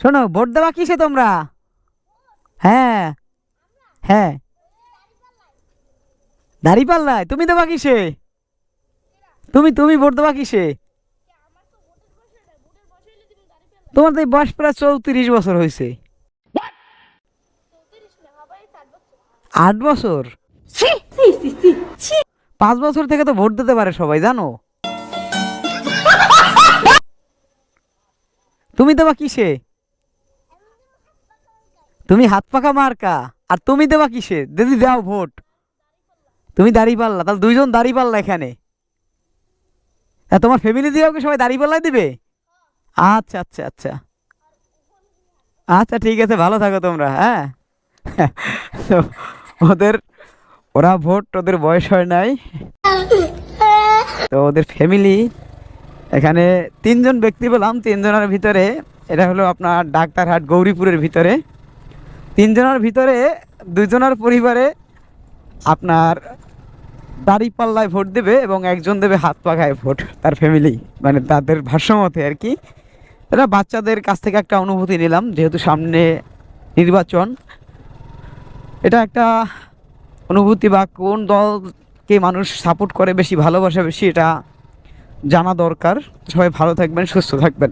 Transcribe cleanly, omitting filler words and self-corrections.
শোনো, ভোট দেওয়া কিসে তোমরা? হ্যাঁ, হ্যাঁ। দাঁড়িপাল্লায় তুমি দেবা কিসে? তুমি ভোট দেবা কিসে? তোমার তো এই বয়স প্রায় 34 বছর হয়েছে। 8 বছর? 5 বছর থেকে তো ভোট দিতে পারে সবাই, জানো? তুমি দেবা কিসে? তুমি হাত পাকা মার্কা। আর তুমি দেবা কিসে? দিদি দাও ভোট। তুমি দাঁড়িপাল্লা, তাহলে দুইজন দাঁড়িপাল্লা এখানে। তোমার ফ্যামিলি দিয়েও কি সবাই দাঁড়িপাল্লাই দিবে? আচ্ছা, আচ্ছা, আচ্ছা। আচ্ছা, ঠিক আছে, ভালো থাকো তোমরা, হ্যাঁ। তো ওদের, ওরা ভোট, ওদের বয়স হয় নাই। তো ওদের ফ্যামিলি এখানে 3জন ব্যক্তি পেলাম। 3জনের ভিতরে এটা হলো আপনার ডাক্তারহাট গৌরীপুরের ভিতরে। 3জনের ভিতরে 2জনের পরিবারে আপনার দাঁড়িপাল্লায় ভোট দেবে এবং একজন দেবে হাত পাখায় ভোট, তার ফ্যামিলি, মানে তাদের ভাষ্যমতে আর কি। এটা বাচ্চাদের কাছ থেকে একটা অনুভূতি নিলাম, যেহেতু সামনে নির্বাচন। এটা একটা অনুভূতি, বা কোন দলকে মানুষ সাপোর্ট করে বেশি, ভালোবাসে বেশি, এটা জানা দরকার। সবাই ভালো থাকবেন, সুস্থ থাকবেন।